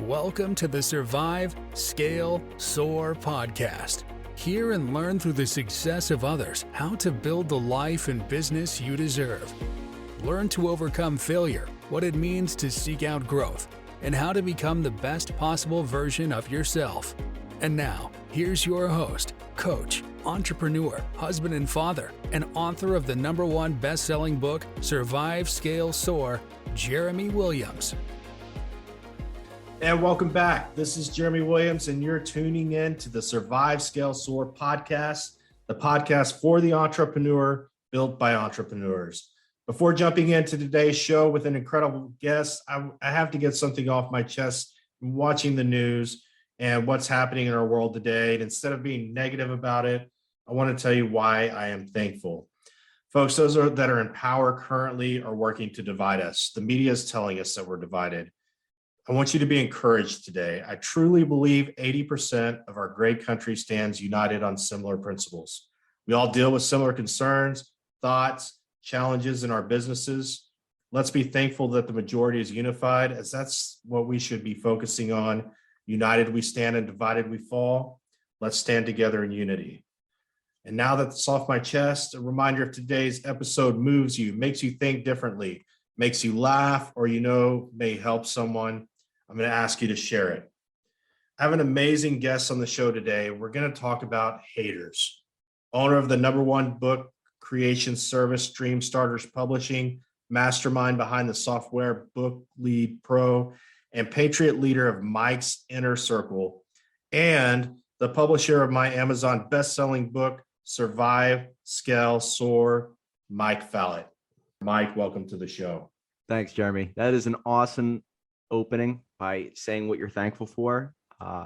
Welcome to the Survive, Scale, Soar podcast. Hear and learn through the success of others how to build the life and business you deserve. Learn to overcome failure, what it means to seek out growth, and how to become the best possible version of yourself. And now, here's your host, coach, entrepreneur, husband and father, and author of the #1 best-selling book, Survive, Scale, Soar, Jeremy Williams. And welcome back. This is Jeremy Williams, and you're tuning in to the Survive, Scale, Soar podcast, the podcast for the entrepreneur, built by entrepreneurs. Before jumping into today's show with an incredible guest, I have to get something off my chest. I'm watching the news and what's happening in our world today. And instead of being negative about it, I want to tell you why I am thankful. Folks, those that are in power currently are working to divide us. The media is telling us that we're divided. I want you to be encouraged today. I truly believe 80% of our great country stands united on similar principles. We all deal with similar concerns, thoughts, challenges in our businesses. Let's be thankful that the majority is unified, as that's what we should be focusing on. United we stand and divided we fall. Let's stand together in unity. And now that it's off my chest, a reminder of today's episode moves you, makes you think differently, makes you laugh, or may help someone. I'm going to ask you to share it. I have an amazing guest on the show today. We're going to talk about haters. Owner of the #1 book creation service, DreamStarters Publishing, mastermind behind the software Book Lead Pro, and Patriot leader of Mike's Inner Circle, and the publisher of my Amazon best-selling book, Survive, Scale, Soar, Mike Fallat. Mike, welcome to the show. Thanks, Jeremy. That is an awesome opening by saying what you're thankful for.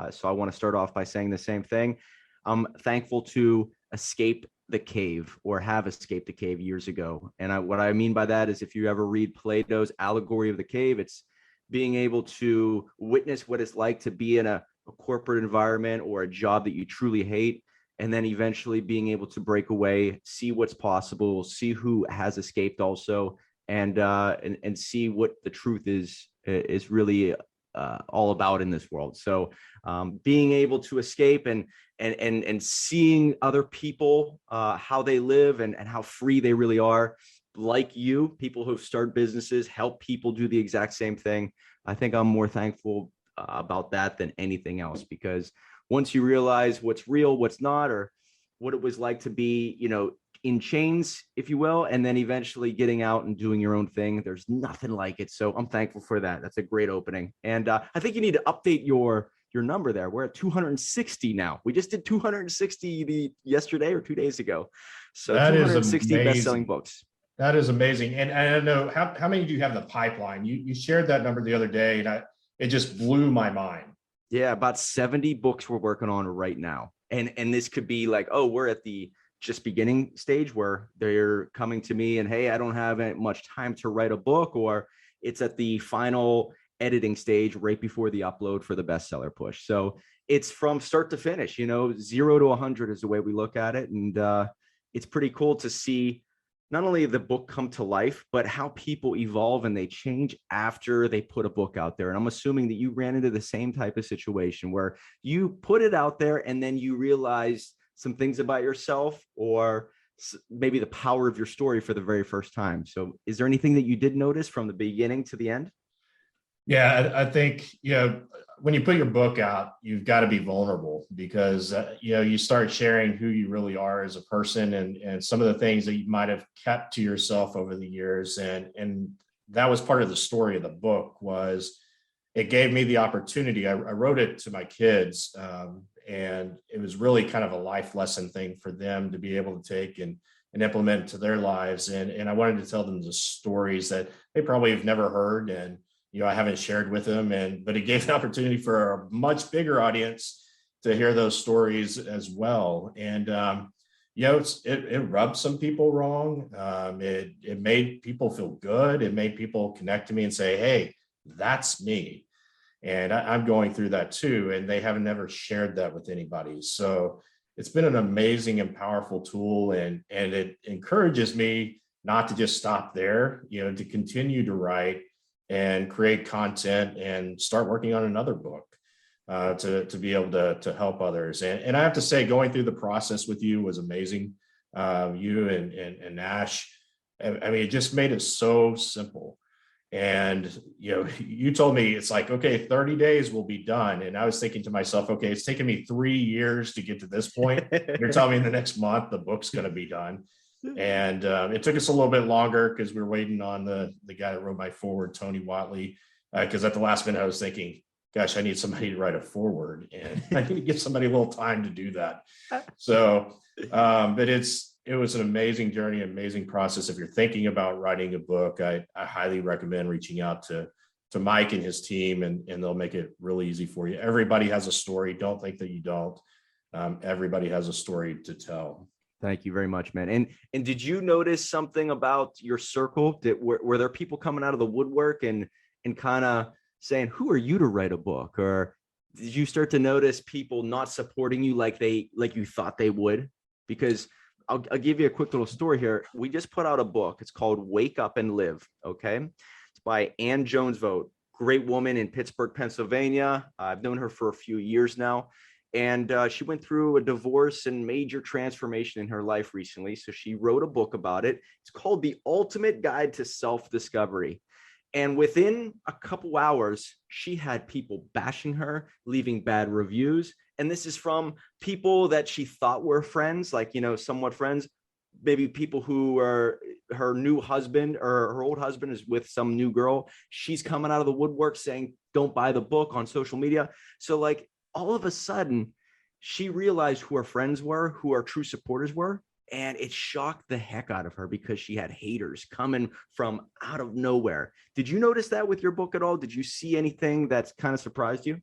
So I want to start off by saying the same thing. I'm thankful to escape the cave, or have escaped the cave years ago. And what I mean by that is, if you ever read Plato's allegory of the cave, it's being able to witness what it's like to be in a corporate environment or a job that you truly hate, and then eventually being able to break away, see what's possible, see who has escaped also, and see what the truth is really all about in this world. So being able to escape and seeing other people, how they live and how free they really are, like you, people who've started businesses, help people do the exact same thing. I think I'm more thankful about that than anything else, because once you realize what's real, what's not, or what it was like to be, in chains, if you will, and then eventually getting out and doing your own thing, there's nothing like it. So I'm thankful for that. That's a great opening. And I think you need to update your number there. We're at 260 now. We just did 260 yesterday or 2 days ago. So that 260 best-selling books. That is amazing. And I don't know, how many do you have in the pipeline? You shared that number the other day, and it just blew my mind. Yeah, about 70 books we're working on right now. And this could be like, oh, we're at the just beginning stage where they're coming to me and, hey, I don't have much time to write a book, or it's at the final editing stage right before the upload for the bestseller push. So it's from start to finish, 0 to 100 is the way we look at it. And it's pretty cool to see not only the book come to life, but how people evolve and they change after they put a book out there. And I'm assuming that you ran into the same type of situation where you put it out there and then you realize some things about yourself, or maybe the power of your story for the very first time. So is there anything that you did notice from the beginning to the end? Yeah, I think, when you put your book out, you've got to be vulnerable, because, you start sharing who you really are as a person, and some of the things that you might have kept to yourself over the years. And that was part of the story of the book. Was it gave me the opportunity. I wrote it to my kids, and it was really kind of a life lesson thing for them to be able to take and implement into their lives. And I wanted to tell them the stories that they probably have never heard, and I haven't shared with them. But it gave an opportunity for a much bigger audience to hear those stories as well. And it rubbed some people wrong. It made people feel good. It made people connect to me and say, hey, that's me. And I'm going through that too. And they haven't never shared that with anybody. So it's been an amazing and powerful tool. And it encourages me not to just stop there, to continue to write and create content and start working on another book to be able to help others. And I have to say, going through the process with you was amazing. You and Nash, I mean, it just made it so simple. And, you told me it's like, okay, 30 days will be done. And I was thinking to myself, okay, it's taken me 3 years to get to this point. You're telling me in the next month, the book's going to be done. And it took us a little bit longer because we were waiting on the guy that wrote my foreword, Tony Watley, because at the last minute I was thinking, gosh, I need somebody to write a foreword, and I need to give somebody a little time to do that. So, but it was an amazing journey, amazing process. If you're thinking about writing a book, I highly recommend reaching out to Mike and his team, and they'll make it really easy for you. Everybody has a story. Don't think that you don't. Everybody has a story to tell. Thank you very much, man. And did you notice something about your circle? Were there people coming out of the woodwork and kind of saying, who are you to write a book? Or did you start to notice people not supporting you like you thought they would? Because I'll give you a quick little story here. We just put out a book. It's called Wake Up and Live. Okay. It's by Ann Jones Vogt, great woman in Pittsburgh, Pennsylvania. I've known her for a few years now. And she went through a divorce and major transformation in her life recently. So she wrote a book about it. It's called The Ultimate Guide to Self-Discovery. And within a couple hours, she had people bashing her, leaving bad reviews. And this is from people that she thought were friends, like, somewhat friends, maybe people who are her new husband or her old husband is with some new girl. She's coming out of the woodwork saying, don't buy the book on social media. So like, all of a sudden, she realized who her friends were, who her true supporters were, and it shocked the heck out of her because she had haters coming from out of nowhere. Did you notice that with your book at all? Did you see anything that's kind of surprised you?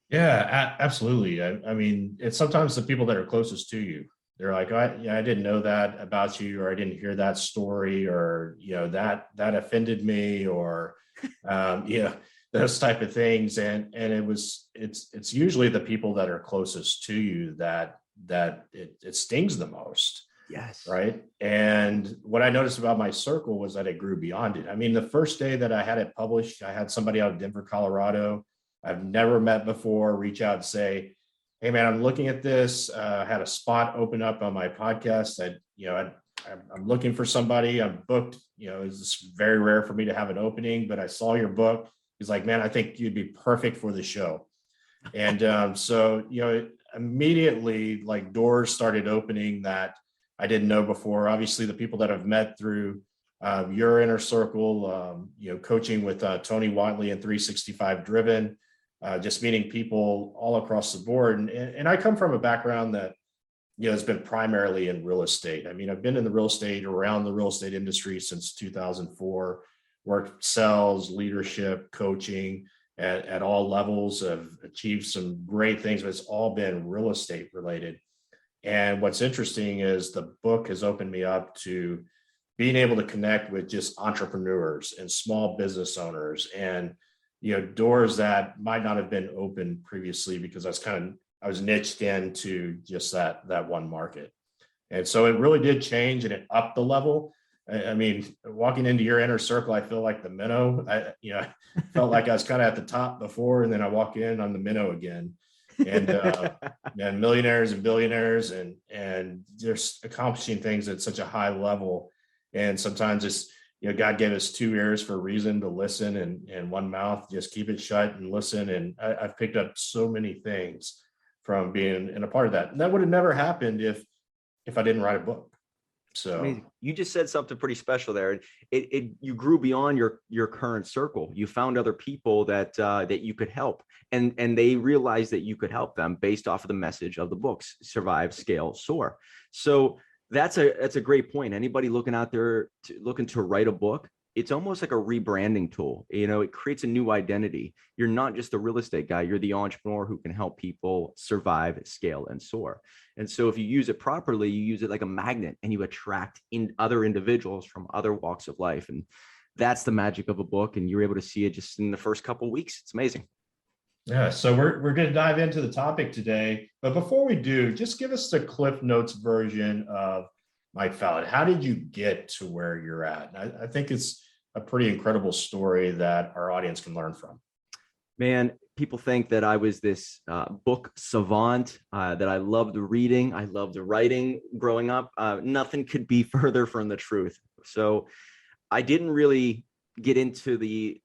Yeah, absolutely. I mean, it's sometimes the people that are closest to you. They're like, I didn't know that about you, or I didn't hear that story, or, that offended me, or, those type of things. And it's usually the people that are closest to you that it stings the most. Yes. Right. And what I noticed about my circle was that it grew beyond it. I mean, the first day that I had it published, I had somebody out of Denver, Colorado, I've never met before, reach out and say, hey man, I'm looking at this. I had a spot open up on my podcast. I'm looking for somebody. I'm booked. It's very rare for me to have an opening, but I saw your book. He's like, man, I think you'd be perfect for the show. And so, immediately like doors started opening that I didn't know before. Obviously, the people that I've met through your inner circle, coaching with Tony Watley and 365 Driven, just meeting people all across the board. And I come from a background that, has been primarily in real estate. I mean, I've been in the real estate, around the real estate industry since 2004. Worked sales, leadership, coaching at all levels. Have achieved some great things, but it's all been real estate related. And what's interesting is the book has opened me up to being able to connect with just entrepreneurs and small business owners, and doors that might not have been open previously because I was niched into just that one market. And so it really did change, and it upped the level. I mean, walking into your inner circle, I feel like the minnow. I felt like I was kind of at the top before, and then I walk in on the minnow again, and millionaires and billionaires, and just accomplishing things at such a high level. And sometimes it's, God gave us 2 ears for a reason to listen, and one mouth, just keep it shut and listen. And I've picked up so many things from being in a part of that. And that would have never happened if I didn't write a book. So amazing. You just said something pretty special there. You grew beyond your current circle. You found other people that you could help, and they realized that you could help them based off of the message of the books, Survive, Scale, Soar. So that's a great point. Anybody looking out there looking to write a book, it's almost like a rebranding tool. It creates a new identity. You're not just a real estate guy. You're the entrepreneur who can help people survive, scale, and soar. And so if you use it properly, you use it like a magnet, and you attract in other individuals from other walks of life. And that's the magic of a book. And you're able to see it just in the first couple of weeks. It's amazing. Yeah. So we're going to dive into the topic today. But before we do, just give us the Cliff Notes version of Mike Fallat. How did you get to where you're at? I think it's a pretty incredible story that our audience can learn from. Man, people think that I was this book savant, that I loved reading, I loved writing growing up. Nothing could be further from the truth. So I didn't really get into the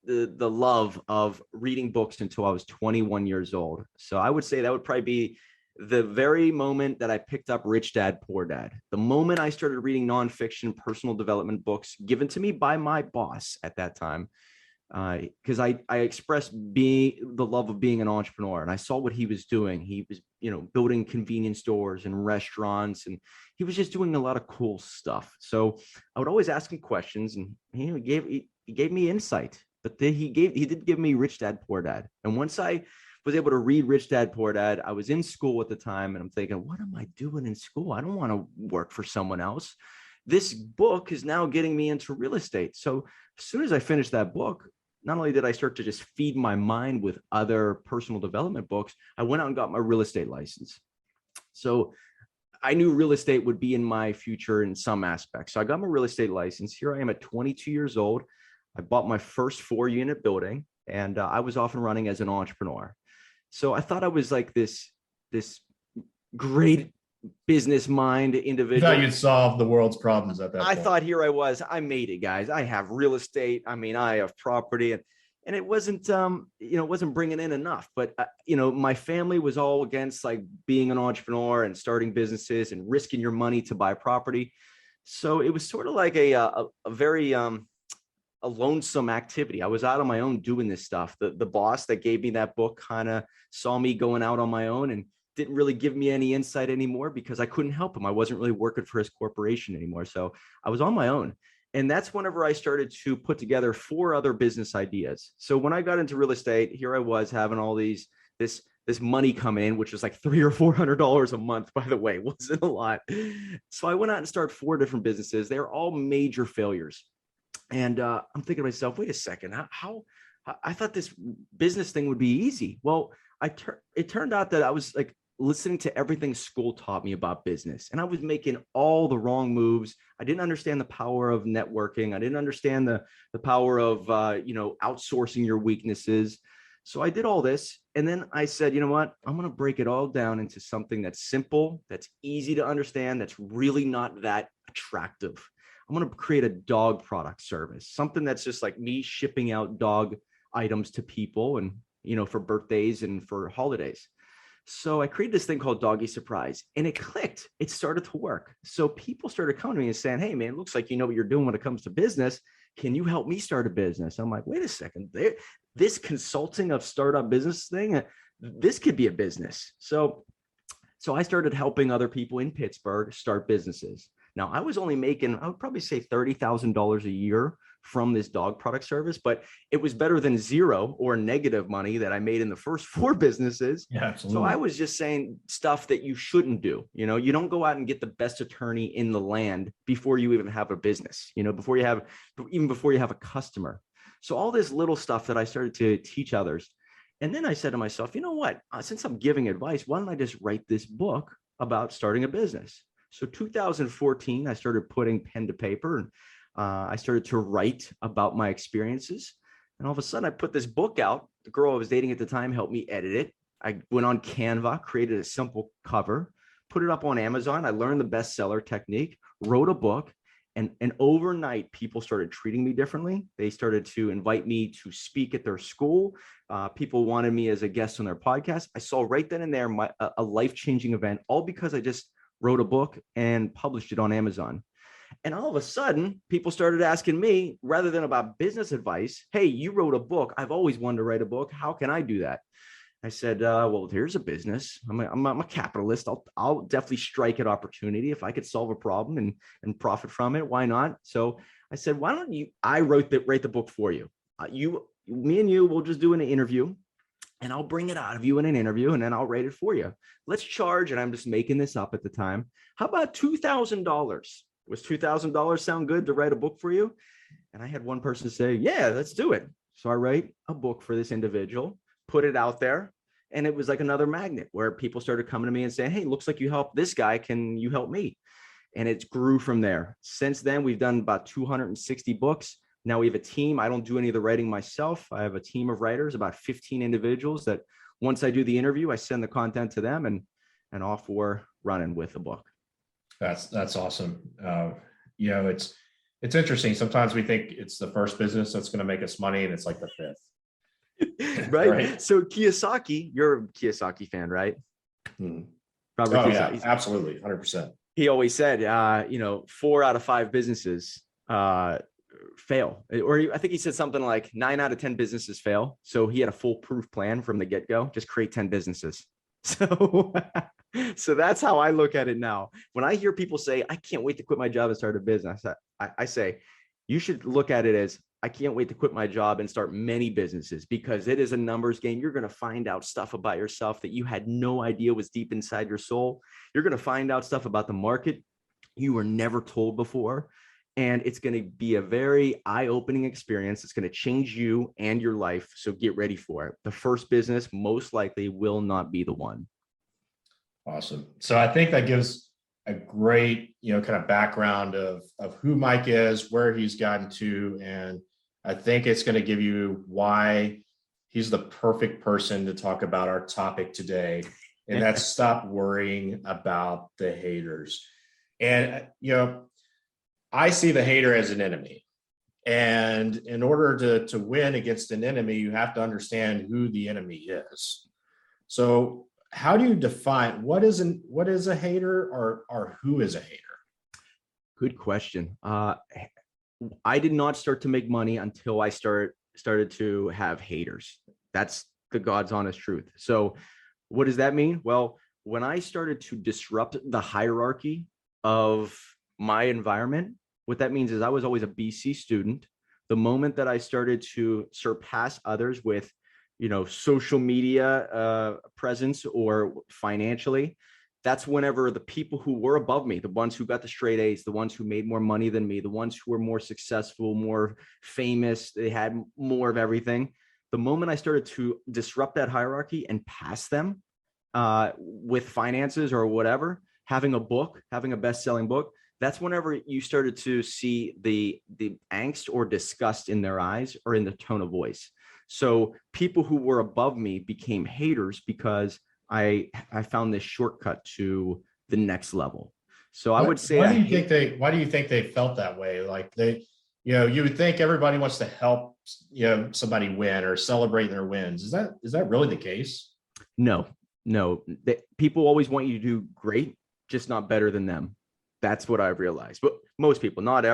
love of reading books until I was 21 years old. So I would say that would probably be the very moment that I picked up Rich Dad, Poor Dad. The moment I started reading nonfiction, personal development books given to me by my boss at that time, because I expressed the love of being an entrepreneur, and I saw what he was doing. He was, building convenience stores and restaurants, and he was just doing a lot of cool stuff. So I would always ask him questions, and he gave me insight. But then he did give me Rich Dad, Poor Dad. And once I was able to read Rich Dad, Poor Dad, I was in school at the time, and I'm thinking, what am I doing in school? I don't want to work for someone else. This book is now getting me into real estate. So as soon as I finished that book, not only did I start to just feed my mind with other personal development books, I went out and got my real estate license. So I knew real estate would be in my future in some aspects. So I got my real estate license. Here I am at 22 years old. I bought my first 4-unit building, and I was off and running as an entrepreneur. So I thought I was like this great business mind individual. You thought you'd solve the world's problems at that point. I thought, here I was, I made it, guys. I have real estate. I mean, I have property, and it wasn't, it wasn't bringing in enough. But my family was all against like being an entrepreneur and starting businesses and risking your money to buy property. So it was sort of like a very a lonesome activity. I was out on my own doing this stuff. The boss that gave me that book kind of saw me going out on my own and didn't really give me any insight anymore because I couldn't help him. I wasn't really working for his corporation anymore. So I was on my own. And that's whenever I started to put together 4 other business ideas. So when I got into real estate, here I was having all this money coming in, which was like $300 or $400 a month, by the way. It wasn't a lot. So I went out and started 4 different businesses. They're all major failures. And I'm thinking to myself, wait a second, how I thought this business thing would be easy. Well, it turned out that I was like listening to everything school taught me about business, and I was making all the wrong moves. I didn't understand the power of networking. I didn't understand the power of outsourcing your weaknesses. So I did all this, and then I said, you know what? I'm going to break it all down into something that's simple, that's easy to understand, that's really not that attractive. I'm going to create a dog product service, something that's just like me shipping out dog items to people and, for birthdays and for holidays. So I created this thing called Doggy Surprise, and it clicked. It started to work. So people started coming to me and saying, hey, man, it looks like you know what you're doing when it comes to business. Can you help me start a business? I'm like, wait a second. This consulting of startup business thing, this could be a business. So I started helping other people in Pittsburgh start businesses. Now, I was only making, I would probably say $30,000 a year from this dog product service, but it was better than zero or negative money that I made in the first 4 businesses. Yeah, absolutely. So I was just saying stuff that you shouldn't do. You don't go out and get the best attorney in the land before you even have a business, before you have a customer. So all this little stuff that I started to teach others. And then I said to myself, you know what, since I'm giving advice, why don't I just write this book about starting a business? So 2014, I started putting pen to paper, and I started to write about my experiences. And all of a sudden I put this book out. The girl I was dating at the time helped me edit it. I went on Canva, created a simple cover, put it up on Amazon. I learned the bestseller technique, wrote a book, and overnight people started treating me differently. They started to invite me to speak at their school. People wanted me as a guest on their podcast. I saw right then and there a life-changing event, all because I just wrote a book and published it on Amazon. And all of a sudden, people started asking me, rather than about business advice, hey, you wrote a book. I've always wanted to write a book. How can I do that? I said, well, here's a business. I'm a capitalist. I'll definitely strike at opportunity. If I could solve a problem and profit from it, why not? So I said, why don't I write the book for you. Me and you will just do an interview, and I'll bring it out of you in an interview, and then I'll write it for you. Let's charge, and I'm just making this up at the time, how about $2,000? Was $2,000 sound good to write a book for you? And I had one person say, yeah, let's do it. So I write a book for this individual, put it out there, and it was like another magnet where people started coming to me and saying, hey, looks like you helped this guy. Can you help me? And it grew from there. Since then, we've done about 260 books. Now we have a team. I don't do any of the writing myself. I have a team of writers, about 15 individuals that once I do the interview, I send the content to them and off we're running with the book. That's awesome. You know, it's interesting. Sometimes we think it's the first business that's going to make us money, and it's like the fifth. Right? So Kiyosaki, you're a Kiyosaki fan, right? Robert Kiyosaki. Yeah, absolutely. 100%. He always said, 4 out of 5 businesses fail. Or I think he said something like 9 out of 10 businesses fail. So he had a foolproof plan from the get-go, just create 10 businesses. So that's how I look at it now. When I hear people say, I can't wait to quit my job and start a business, I say, you should look at it as, I can't wait to quit my job and start many businesses, because it is a numbers game. You're going to find out stuff about yourself that you had no idea was deep inside your soul. You're going to find out stuff about the market you were never told before. And it's going to be a very eye-opening experience. It's going to change you and your life. So get ready for it. The first business most likely will not be the one. Awesome. So I think that gives a great, kind of background of who Mike is, where he's gotten to. And I think it's going to give you why he's the perfect person to talk about our topic today. And that's stop worrying about the haters. And, I see the hater as an enemy. And in order to win against an enemy, you have to understand who the enemy is. So how do you define what is a hater or who is a hater? Good question. I did not start to make money until I started to have haters. That's the God's honest truth. So what does that mean? Well, when I started to disrupt the hierarchy of my environment, what that means is I was always a BC student. The moment that I started to surpass others with, social media presence or financially, that's whenever the people who were above me, the ones who got the straight A's, the ones who made more money than me, the ones who were more successful, more famous, they had more of everything. The moment I started to disrupt that hierarchy and pass them with finances or whatever, having a book, having a best-selling book, that's whenever you started to see the angst or disgust in their eyes or in the tone of voice. So people who were above me became haters because I found this shortcut to the next level. So I would say, why do you think they felt that way? Like you would think everybody wants to help, somebody win or celebrate their wins. Is that really the case? No. People always want you to do great, just not better than them. That's what I've realized. But most people, not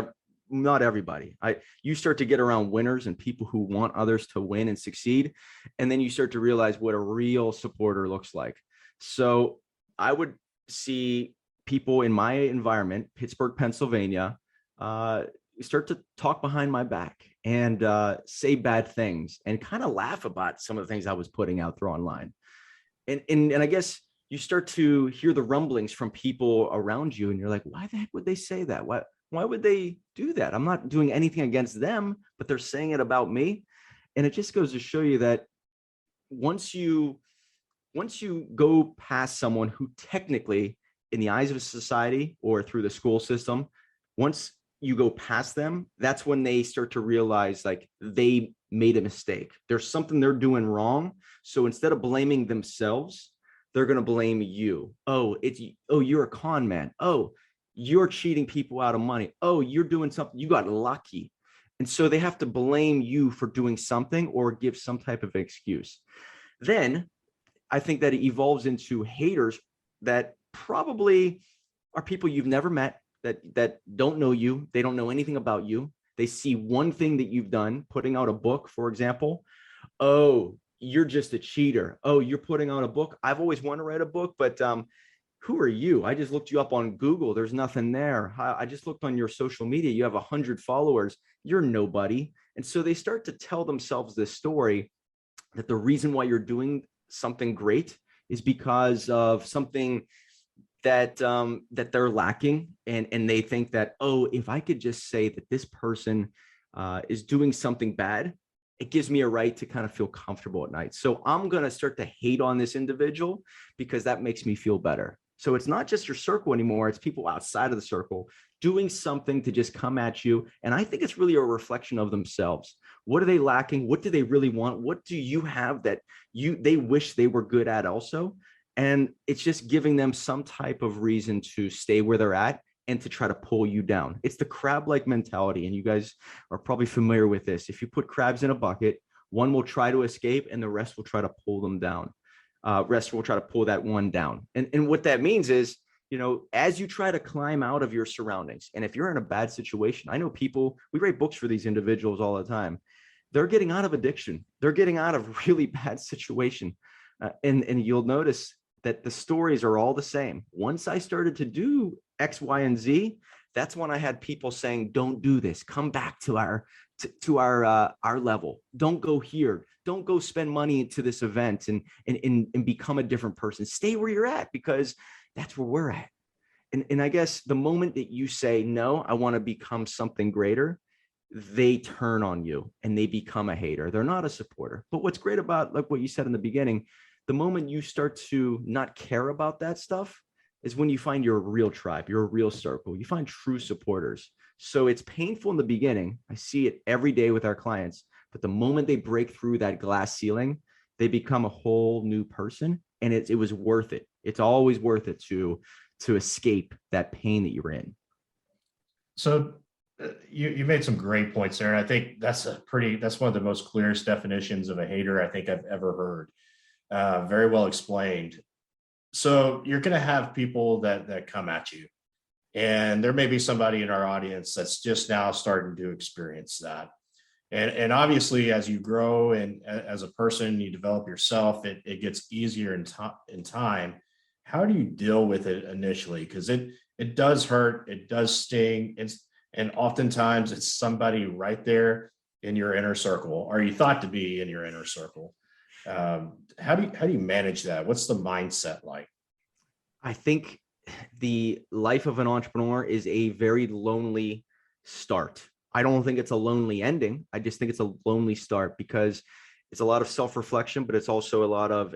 everybody. You start to get around winners and people who want others to win and succeed. And then you start to realize what a real supporter looks like. So I would see people in my environment, Pittsburgh, Pennsylvania, start to talk behind my back and say bad things and kind of laugh about some of the things I was putting out there online. And I guess you start to hear the rumblings from people around you and you're like, why the heck would they say that? Why would they do that? I'm not doing anything against them, but they're saying it about me. And it just goes to show you that once you go past someone who technically, in the eyes of society or through the school system, once you go past them, that's when they start to realize like they made a mistake. There's something they're doing wrong. So instead of blaming themselves, they're going to blame you. You're a con man. You're cheating people out of money. You're doing something. You got lucky. And so they have to blame you for doing something or give some type of excuse. Then I think that it evolves into haters that probably are people you've never met, that don't know you. They don't know anything about you. They see one thing that you've done, putting out a book, for example. You're just a cheater. You're putting out a book. I've always wanted to write a book, but who are you? I just looked you up on Google. There's nothing there. I just looked on your social media. You have 100 followers. You're nobody. And so they start to tell themselves this story that the reason why you're doing something great is because of something that they're lacking. And they think that, if I could just say that this person is doing something bad, it gives me a right to kind of feel comfortable at night. So I'm going to start to hate on this individual because that makes me feel better. So it's not just your circle anymore. It's people outside of the circle doing something to just come at you. And I think it's really a reflection of themselves. What are they lacking? What do they really want? What do you have that they wish they were good at also? And it's just giving them some type of reason to stay where they're at and to try to pull you down. It's the crab-like mentality. And you guys are probably familiar with this. If you put crabs in a bucket, one will try to escape and the rest will try to pull them down. Rest will try to pull that one down. And what that means is, as you try to climb out of your surroundings, and if you're in a bad situation, I know people, we write books for these individuals all the time. They're getting out of addiction. They're getting out of really bad situation. And you'll notice that the stories are all the same. Once I started to do X, Y, and Z, that's when I had people saying, don't do this. Come back to our level. Don't go here. Don't go spend money to this event and become a different person. Stay where you're at, because that's where we're at. And I guess the moment that you say, no, I want to become something greater, they turn on you and they become a hater. They're not a supporter. But what's great about, like what you said in the beginning, the moment you start to not care about that stuff is when you find your real tribe, your real circle. You find true supporters. So it's painful in the beginning. I see it every day with our clients. But the moment they break through that glass ceiling, they become a whole new person. And it was worth it. It's always worth it to escape that pain that you're in. So you made some great points there. And I think that's one of the most clearest definitions of a hater I think I've ever heard. Very well explained. So you're going to have people that come at you, and there may be somebody in our audience that's just now starting to experience that. And obviously, as you grow and as a person, you develop yourself, it gets easier in time. How do you deal with it initially? Because it does hurt, it does sting, and oftentimes it's somebody right there in your inner circle, or you thought to be in your inner circle. How do you manage that? What's the mindset like? I think the life of an entrepreneur is a very lonely start. I don't think it's a lonely ending. I just think it's a lonely start, because it's a lot of self-reflection, but it's also a lot of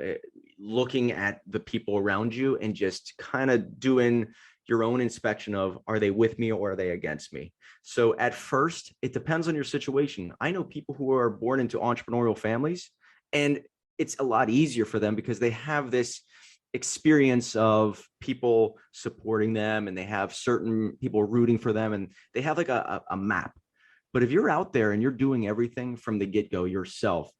looking at the people around you and just kind of doing your own inspection of, are they with me or are they against me? So at first, it depends on your situation. I know people who are born into entrepreneurial families, and it's a lot easier for them because they have this experience of people supporting them, and they have certain people rooting for them, and they have like a map. But if you're out there and you're doing everything from the get-go yourself,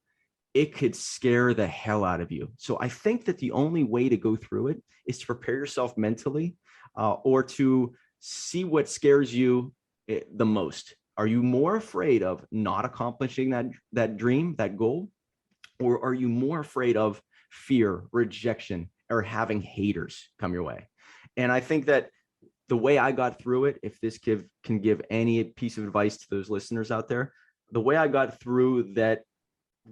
it could scare the hell out of you. So I think that the only way to go through it is to prepare yourself mentally, or to see what scares you the most. Are you more afraid of not accomplishing that dream, that goal? Or are you more afraid of fear, rejection, or having haters come your way? And I think that the way I got through it, if this can give any piece of advice to those listeners out there, the way I got through that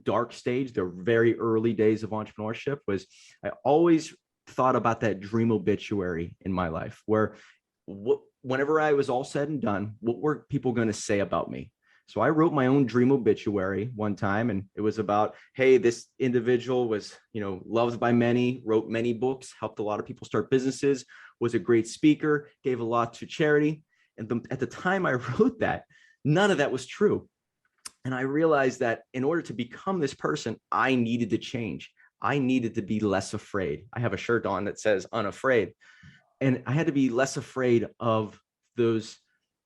dark stage, the very early days of entrepreneurship, was I always thought about that dream obituary in my life, where whenever I was all said and done, what were people going to say about me? So I wrote my own dream obituary one time, and it was about, hey, this individual was, loved by many, wrote many books, helped a lot of people start businesses, was a great speaker, gave a lot to charity. And at the time I wrote that, none of that was true. And I realized that in order to become this person, I needed to change. I needed to be less afraid. I have a shirt on that says unafraid. And I had to be less afraid of those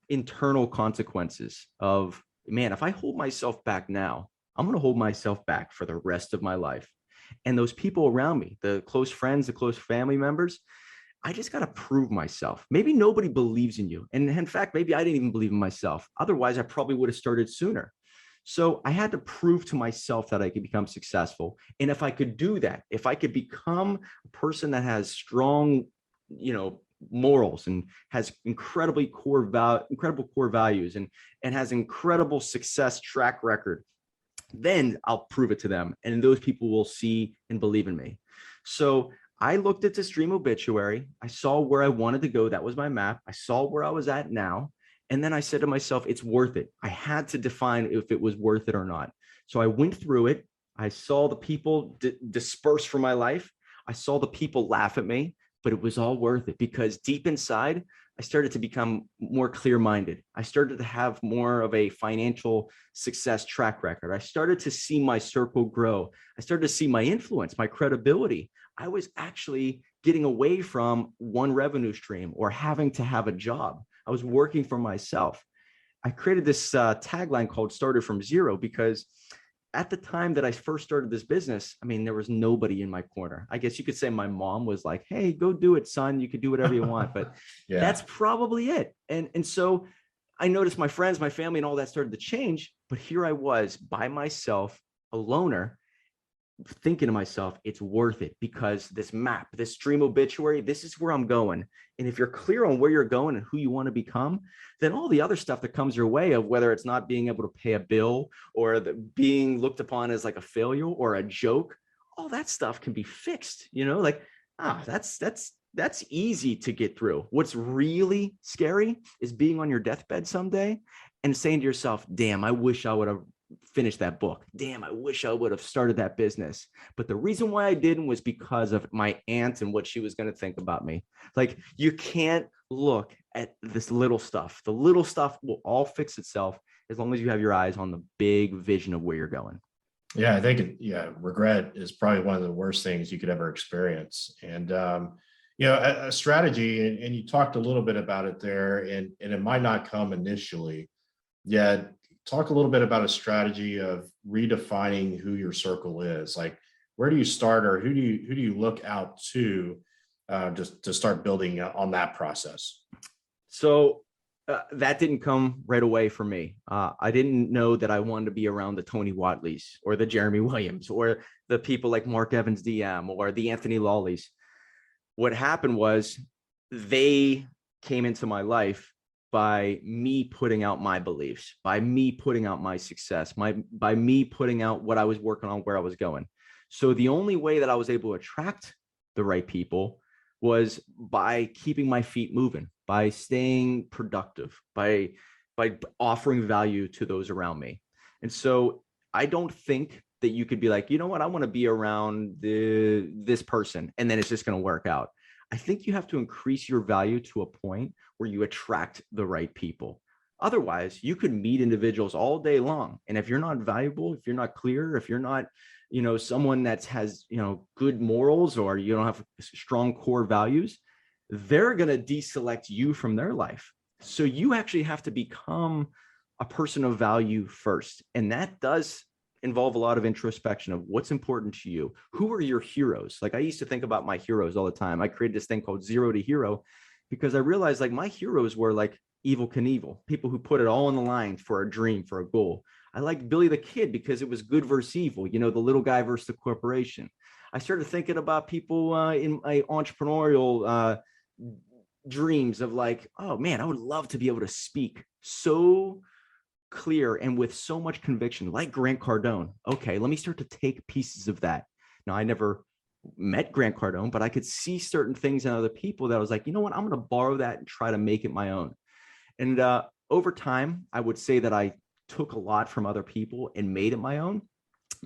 internal consequences of, man, if I hold myself back now, I'm going to hold myself back for the rest of my life. And those people around me, the close friends, the close family members, I just got to prove myself. Maybe nobody believes in you. And in fact, maybe I didn't even believe in myself. Otherwise, I probably would have started sooner. So I had to prove to myself that I could become successful. And if I could do that, if I could become a person that has strong, morals and has incredible core values and has incredible success track record, then I'll prove it to them. And those people will see and believe in me. So I looked at this dream obituary. I saw where I wanted to go. That was my map. I saw where I was at now. And then I said to myself, it's worth it. I had to define if it was worth it or not. So I went through it. I saw the people disperse from my life. I saw the people laugh at me, but it was all worth it, because deep inside, I started to become more clear-minded. I started to have more of a financial success track record. I started to see my circle grow. I started to see my influence, my credibility. I was actually getting away from one revenue stream or having to have a job. I was working for myself. I created this tagline called Started from Zero because at the time that I first started this business, I mean, there was nobody in my corner. I guess you could say my mom was like, hey, go do it, son. You could do whatever you want, but that's probably it. And so I noticed my friends, my family, and all that started to change. But here I was by myself, a loner, thinking to myself, it's worth it because this map, this dream obituary, this is where I'm going. And if you're clear on where you're going and who you want to become, then all the other stuff that comes your way of whether it's not being able to pay a bill or being looked upon as like a failure or a joke, all that stuff can be fixed, like, that's easy to get through. What's really scary is being on your deathbed someday and saying to yourself, damn, I wish I would have finish that book. Damn, I wish I would have started that business. But the reason why I didn't was because of my aunt and what she was going to think about me. Like, you can't look at this little stuff. The little stuff will all fix itself as long as you have your eyes on the big vision of where you're going. Yeah, I think, regret is probably one of the worst things you could ever experience. And, a strategy, and you talked a little bit about it there, and it might not come initially, yet talk a little bit about a strategy of redefining who your circle is. Like, where do you start, or who do you look out to just to start building on that process? So that didn't come right away for me. I didn't know that I wanted to be around the Tony Watleys or the Jeremy Williams or the people like Mark Evans DM or the Anthony Lawleys. What happened was they came into my life by me putting out my beliefs, by me putting out my success, by me putting out what I was working on, where I was going. So the only way that I was able to attract the right people was by keeping my feet moving, by staying productive, by offering value to those around me. And so I don't think that you could be like, you know what, I want to be around this person, and then it's just going to work out. I think you have to increase your value to a point where you attract the right people. Otherwise, you could meet individuals all day long. And if you're not valuable, if you're not clear, if you're not, someone that has, good morals, or you don't have strong core values, they're going to deselect you from their life. So you actually have to become a person of value first. And that does involve a lot of introspection of what's important to you. Who are your heroes? Like, I used to think about my heroes all the time. I created this thing called Zero to Hero because I realized like my heroes were like Evel Knievel, people who put it all on the line for a dream, for a goal. I liked Billy the Kid because it was good versus evil, the little guy versus the corporation. I started thinking about people in my entrepreneurial dreams of like, oh man, I would love to be able to speak so clear and with so much conviction, like Grant Cardone. Okay, let me start to take pieces of that. Now, I never met Grant Cardone, but I could see certain things in other people that I was like, you know what, I'm going to borrow that and try to make it my own. And over time, I would say that I took a lot from other people and made it my own,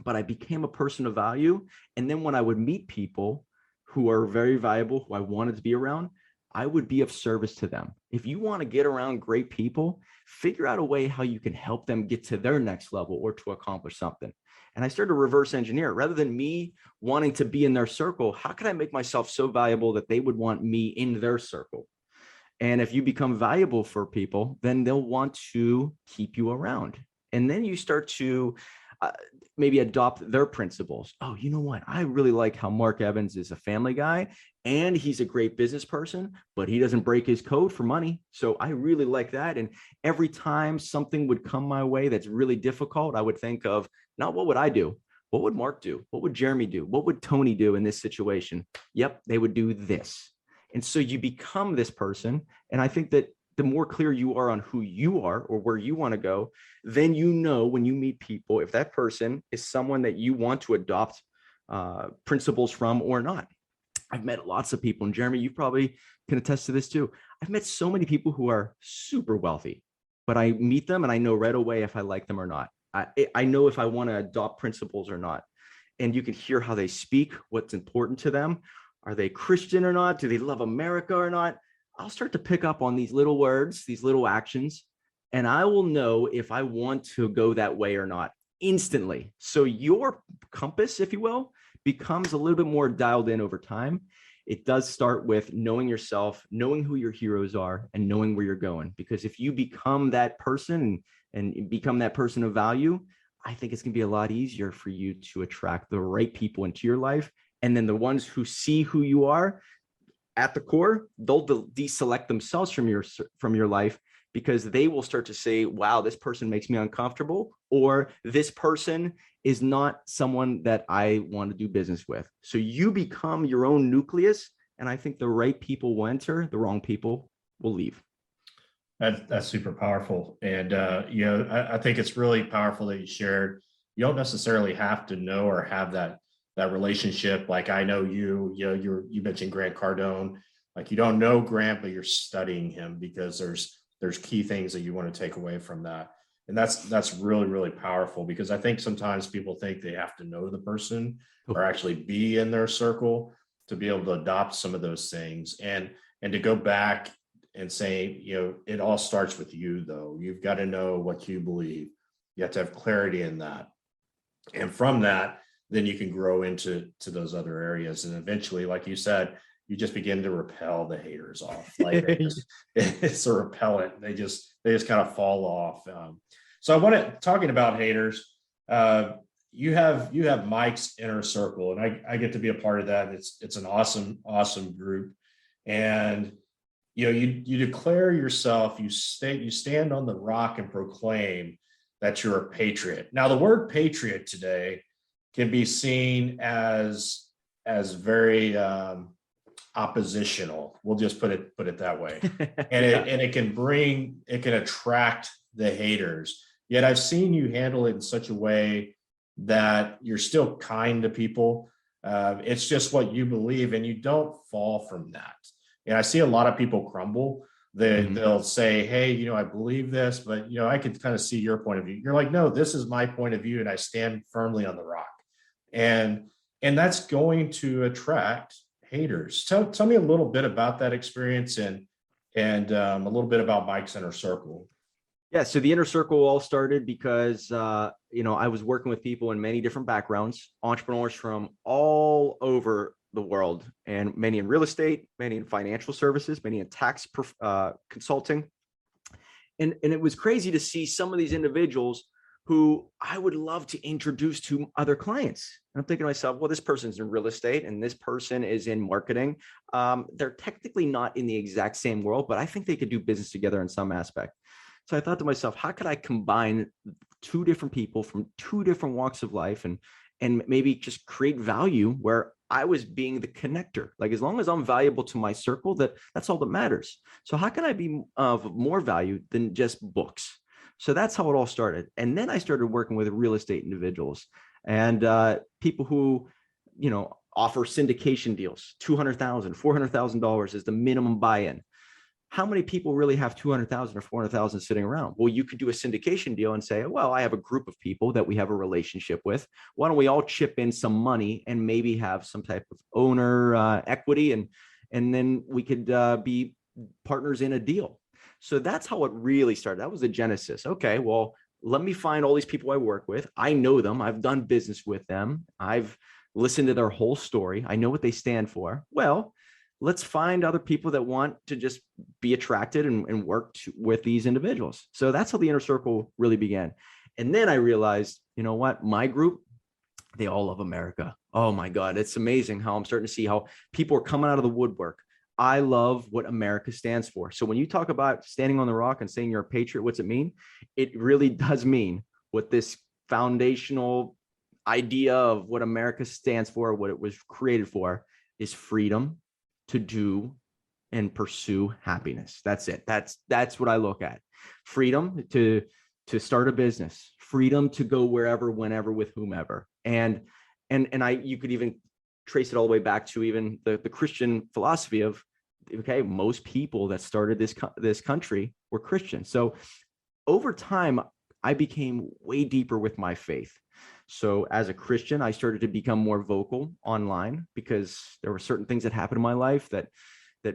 but I became a person of value. And then when I would meet people who are very valuable, who I wanted to be around, I would be of service to them. If you want to get around great people, figure out a way how you can help them get to their next level or to accomplish something. And I started to reverse engineer. Rather than me wanting to be in their circle, how can I make myself so valuable that they would want me in their circle? And if you become valuable for people, then they'll want to keep you around. And then you start to maybe adopt their principles. Oh, you know what? I really like how Mark Evans is a family guy and he's a great business person, but he doesn't break his code for money. So I really like that. And every time something would come my way that's really difficult, I would think of not what would I do? What would Mark do? What would Jeremy do? What would Tony do in this situation? Yep, they would do this. And so you become this person. And I think that the more clear you are on who you are or where you want to go, then when you meet people, if that person is someone that you want to adopt principles from or not. I've met lots of people, and Jeremy, you probably can attest to this too. I've met so many people who are super wealthy, but I meet them and I know right away if I like them or not. I know if I want to adopt principles or not. And you can hear how they speak, what's important to them. Are they Christian or not? Do they love America or not? I'll start to pick up on these little words, these little actions, and I will know if I want to go that way or not instantly. So your compass, if you will, becomes a little bit more dialed in over time. It does start with knowing yourself, knowing who your heroes are, and knowing where you're going. Because if you become that person and become that person of value, I think it's going to be a lot easier for you to attract the right people into your life. And then the ones who see who you are at the core, they'll deselect themselves from your life, because they will start to say, wow, this person makes me uncomfortable, or this person is not someone that I want to do business with. So you become your own nucleus. And I think the right people will enter, the wrong people will leave. That's super powerful. And, I think it's really powerful that you shared. You don't necessarily have to know or have that relationship. Like, I know you mentioned Grant Cardone. Like, you don't know Grant, but you're studying him because there's key things that you want to take away from that. And that's really, really powerful, because I think sometimes people think they have to know the person or actually be in their circle to be able to adopt some of those things. And to go back and say, it all starts with you, though. You've got to know what you believe. You have to have clarity in that. And from that, then you can grow into those other areas. And eventually, like you said, you just begin to repel the haters off. Like, it's a repellent. They just kind of fall off. So I want to, talking about haters, you have Mike's Inner Circle, and I get to be a part of that. It's an awesome group. And you declare yourself, you stand on the rock and proclaim that you're a patriot. Now, the word patriot today can be seen as very oppositional. We'll just put it that way. And it can attract the haters. Yet I've seen you handle it in such a way that you're still kind to people. It's just what you believe, and you don't fall from that. And I see a lot of people crumble. They'll say, hey, I believe this, but, I can kind of see your point of view. You're like, no, this is my point of view, and I stand firmly on the rock. And that's going to attract haters. Tell me a little bit about that experience and a little bit about Mike's Inner Circle. Yeah, so the Inner Circle all started because, I was working with people in many different backgrounds, entrepreneurs from all over the world, and many in real estate, many in financial services, many in tax consulting. And it was crazy to see some of these individuals who I would love to introduce to other clients. And I'm thinking to myself, well, this person's in real estate and this person is in marketing. They're technically not in the exact same world, but I think they could do business together in some aspect. So I thought to myself, how could I combine two different people from two different walks of life and maybe just create value where I was being the connector? Like, as long as I'm valuable to my circle, that's all that matters. So how can I be of more value than just books? So that's how it all started. And then I started working with real estate individuals and people who, offer syndication deals, $200,000, $400,000 is the minimum buy-in. How many people really have 200,000 or 400,000 sitting around? Well, you could do a syndication deal and say, well, I have a group of people that we have a relationship with. Why don't we all chip in some money and maybe have some type of owner equity, and then we could be partners in a deal. So that's how it really started. That was the genesis. Okay, well, let me find all these people I work with. I know them. I've done business with them. I've listened to their whole story. I know what they stand for. Well, let's find other people that want to just be attracted and work with these individuals. So that's how the Inner Circle really began. And then I realized, my group, they all love America. Oh my God. It's amazing how I'm starting to see how people are coming out of the woodwork. I love what America stands for. So when you talk about standing on the rock and saying you're a patriot, what's it mean? It really does mean what this foundational idea of what America stands for, what it was created for, is freedom to do and pursue happiness. That's it. That's what I look at. Freedom to start a business, freedom to go wherever, whenever, with whomever. And you could even trace it all the way back to even the Christian philosophy of, okay, most people that started this country were Christian. So over time, I became way deeper with my faith. So as a Christian, I started to become more vocal online because there were certain things that happened in my life that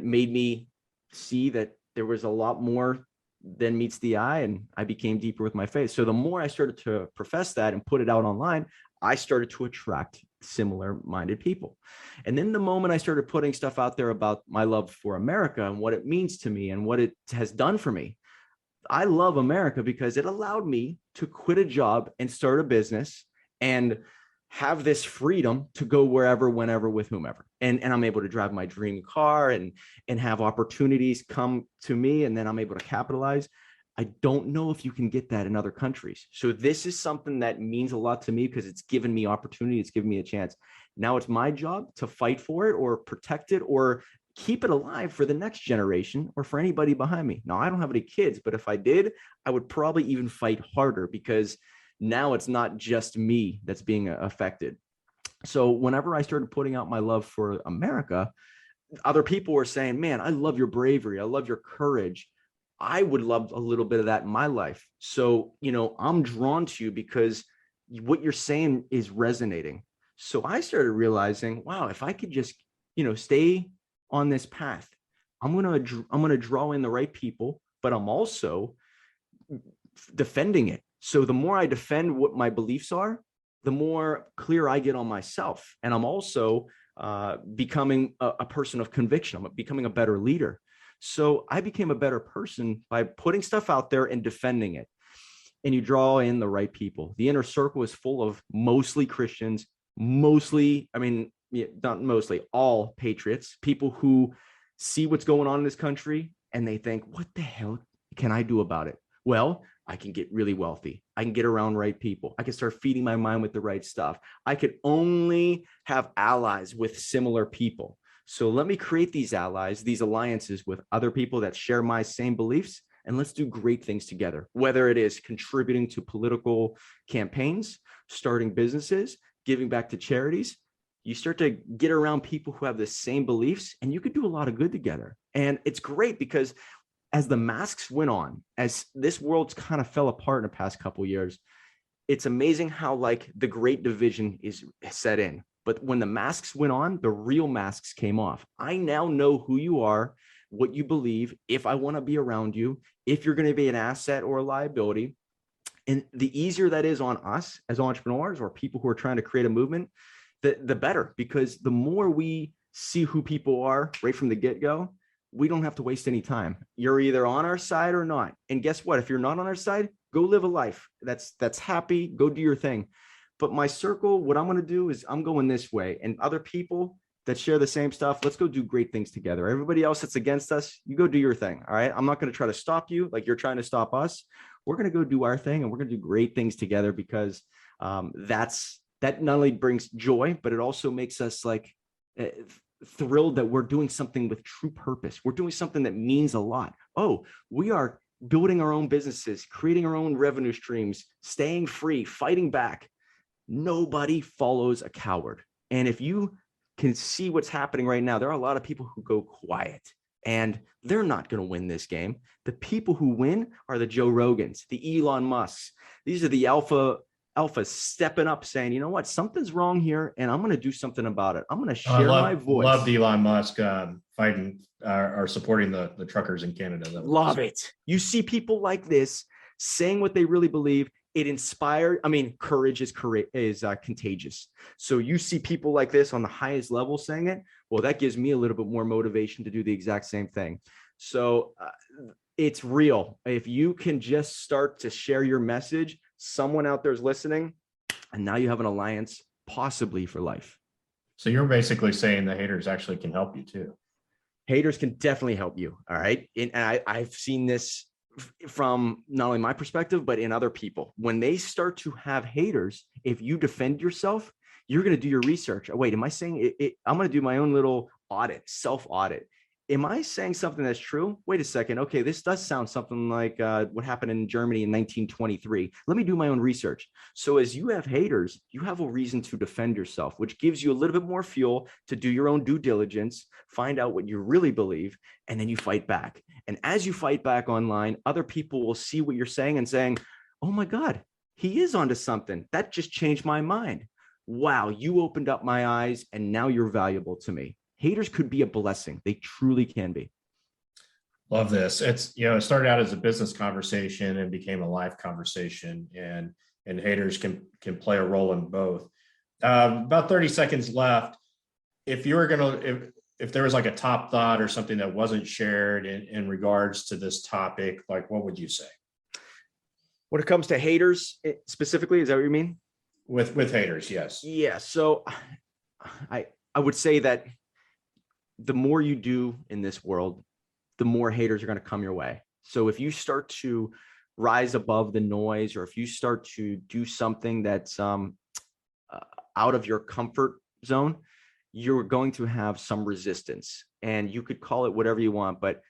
made me see that there was a lot more than meets the eye, and I became deeper with my faith. So the more I started to profess that and put it out online, I started to attract similar minded people. And then the moment I started putting stuff out there about my love for America and what it means to me and what it has done for me, I love America because it allowed me to quit a job and start a business and have this freedom to go wherever, whenever, with whomever. And I'm able to drive my dream car and have opportunities come to me, and then I'm able to capitalize. I don't know if you can get that in other countries. So this is something that means a lot to me because it's given me opportunity. It's given me a chance. Now it's my job to fight for it or protect it or keep it alive for the next generation or for anybody behind me. Now, I don't have any kids, but if I did, I would probably even fight harder because now it's not just me that's being affected. So whenever I started putting out my love for America, other people were saying, man, I love your bravery. I love your courage. I would love a little bit of that in my life. So, I'm drawn to you because what you're saying is resonating. So I started realizing, wow, if I could just, stay on this path, I'm going to draw in the right people, but I'm also defending it. So the more I defend what my beliefs are, the more clear I get on myself. And I'm also becoming a person of conviction. I'm becoming a better leader. So I became a better person by putting stuff out there and defending it. And you draw in the right people. The inner circle is full of mostly Christians, not mostly, all patriots, people who see what's going on in this country and they think, what the hell can I do about it? Well, I can get really wealthy. I can get around right people. I can start feeding my mind with the right stuff. I could only have allies with similar people. So let me create these allies, these alliances with other people that share my same beliefs, and let's do great things together, whether it is contributing to political campaigns, starting businesses, giving back to charities. You start to get around people who have the same beliefs, and you could do a lot of good together. And it's great because as the masks went on, as this world's kind of fell apart in the past couple of years, it's amazing how the great division is set in. But when the masks went on, the real masks came off. I now know who you are, what you believe, if I want to be around you, if you're going to be an asset or a liability. And the easier that is on us as entrepreneurs or people who are trying to create a movement, the better, because the more we see who people are right from the get-go, we don't have to waste any time. You're either on our side or not. And guess what? If you're not on our side, go live a life that's happy, go do your thing. But my circle, what I'm going to do is I'm going this way, and other people that share the same stuff, let's go do great things together. Everybody else that's against us, you go do your thing. All right. I'm not going to try to stop you like you're trying to stop us. We're going to go do our thing, and we're going to do great things together because that not only brings joy, but it also makes us thrilled that we're doing something with true purpose. We're doing something that means a lot. Oh, we are building our own businesses, creating our own revenue streams, staying free, fighting back. Nobody follows a coward. And if you can see what's happening right now, there are a lot of people who go quiet, and they're not going to win this game. The people who win are the Joe Rogans, the Elon Musks. These are the alphas stepping up saying, you know what, something's wrong here, and I'm going to do something about it. I'm going to share my voice. Love Elon Musk fighting or supporting the truckers in Canada. Love it. You see people like this saying what they really believe. It inspired. Courage is contagious. So you see people like this on the highest level saying it. Well, that gives me a little bit more motivation to do the exact same thing. So it's real. If you can just start to share your message, someone out there is listening, and now you have an alliance possibly for life. So you're basically saying the haters actually can help you too. Haters can definitely help you. All right. And I've seen this from not only my perspective, but in other people. When they start to have haters, if you defend yourself, you're going to do your research. Oh, wait, am I saying it? I'm going to do my own little audit, self-audit. Am I saying something that's true? Wait a second. Okay, this does sound something like what happened in Germany in 1923. Let me do my own research. So as you have haters, you have a reason to defend yourself, which gives you a little bit more fuel to do your own due diligence, find out what you really believe, and then you fight back. And as you fight back online, other people will see what you're saying and saying, oh my God, he is onto something. That just changed my mind. Wow, you opened up my eyes, and now you're valuable to me. Haters could be a blessing. They truly can be. Love this. It's, it started out as a business conversation and became a life conversation, and haters can play a role in both. About 30 seconds left. If you were if there was like a top thought or something that wasn't shared in regards to this topic, like what would you say? When it comes to haters specifically, is that what you mean? With haters, yes. Yeah. So I would say that the more you do in this world, the more haters are going to come your way. So if you start to rise above the noise, or if you start to do something that's out of your comfort zone, you're going to have some resistance, and you could call it whatever you want, but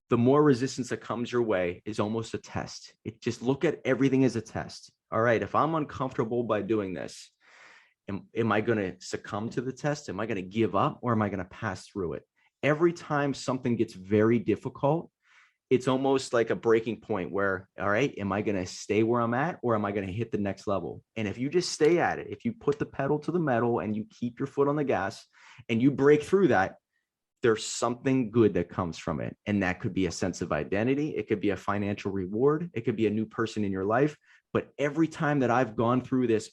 the more resistance that comes your way is almost a test. Just look at everything as a test. All right, if I'm uncomfortable by doing this, am I going to succumb to the test? Am I going to give up, or am I going to pass through it? Every time something gets very difficult, it's almost like a breaking point where, all right, am I going to stay where I'm at, or am I going to hit the next level? And if you just stay at it, if you put the pedal to the metal and you keep your foot on the gas and you break through that, there's something good that comes from it. And that could be a sense of identity. It could be a financial reward. It could be a new person in your life. But every time that I've gone through this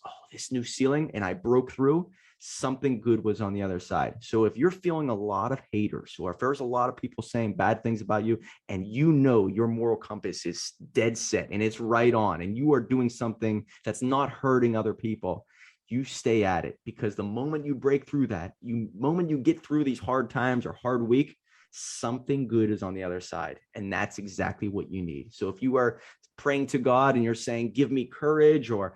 new ceiling and I broke through, something good was on the other side. So if you're feeling a lot of haters, or if there's a lot of people saying bad things about you, and your moral compass is dead set and it's right on, and you are doing something that's not hurting other people, you stay at it, because the moment you break through that, moment you get through these hard times or hard week, something good is on the other side. And that's exactly what you need. So if you are praying to God and you're saying, give me courage, or,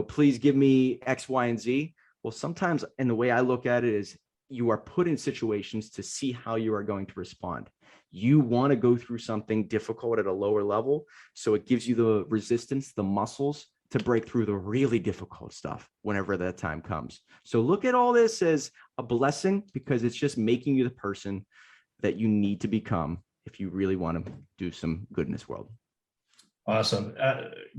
please give me X, Y, and Z. Well, sometimes, and the way I look at it is, you are put in situations to see how you are going to respond. You want to go through something difficult at a lower level, so it gives you the resistance, the muscles to break through the really difficult stuff whenever that time comes. So look at all this as a blessing, because it's just making you the person that you need to become if you really want to do some good in this world. Awesome.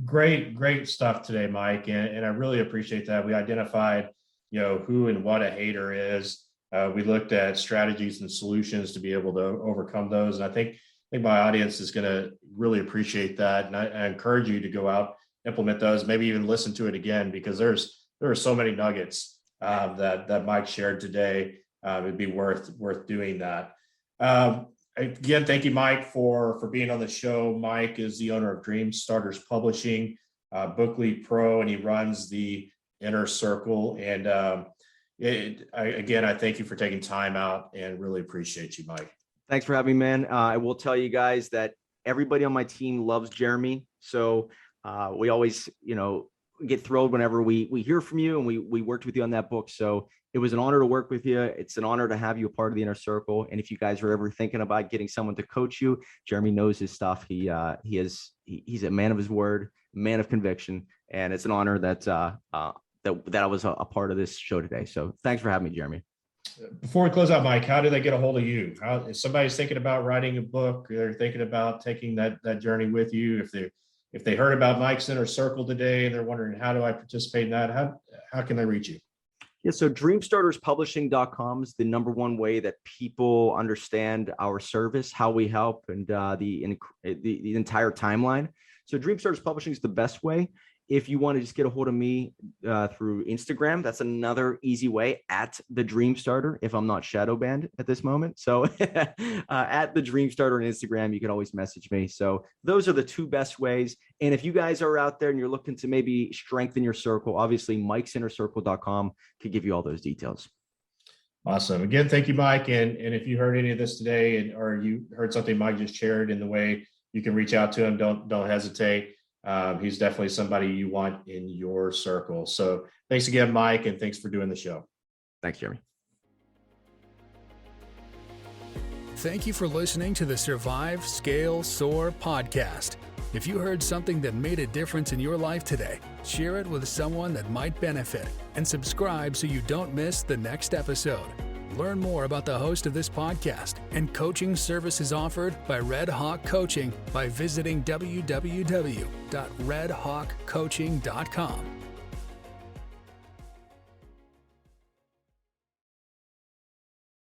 Great stuff today, Mike. And I really appreciate that. We identified, who and what a hater is. We looked at strategies and solutions to be able to overcome those. And I think my audience is going to really appreciate that. And I encourage you to go out, implement those, maybe even listen to it again, because there are so many nuggets that Mike shared today. It'd be worth doing that. Again, thank you, Mike, for being on the show. Mike is the owner of DreamStarters Publishing, Book Lead Pro, and he runs the Inner Circle. And I thank you for taking time out, and really appreciate you, Mike. Thanks for having me, man. I will tell you guys that everybody on my team loves Jeremy. So we always, get thrilled whenever we hear from you, and we worked with you on that book. So it was an honor to work with you. It's an honor to have you a part of the Inner Circle. And if you guys are ever thinking about getting someone to coach you, Jeremy knows his stuff. He's a man of his word, man of conviction, and it's an honor that I was a part of this show today. So thanks for having me, Jeremy. Before we close out, Mike, how do they get a hold of you? If somebody's thinking about writing a book, they're thinking about taking that journey with you, if they heard about Mike's Inner Circle today and they're wondering, how do I participate in that? How can they reach you? Yeah, so DreamStartersPublishing.com is the number one way that people understand our service, how we help, and the entire timeline. So DreamStarters Publishing is the best way. If you want to just get a hold of me through Instagram, that's another easy way, at the DreamStarter, if I'm not shadow banned at this moment. So at the DreamStarter on Instagram, you can always message me. So those are the two best ways. And if you guys are out there and you're looking to maybe strengthen your circle, obviously Mike'sInnerCircle.com could give you all those details. Awesome. Again, thank you, Mike. And if you heard any of this today, or you heard something Mike just shared in the way you can reach out to him, don't hesitate. He's definitely somebody you want in your circle. So thanks again, Mike, and thanks for doing the show. Thanks, Jeremy. Thank you for listening to the Survive, Scale, Soar podcast. If you heard something that made a difference in your life today, share it with someone that might benefit, and subscribe so you don't miss the next episode. Learn more about the host of this podcast and coaching services offered by Red Hawk Coaching by visiting www.redhawkcoaching.com.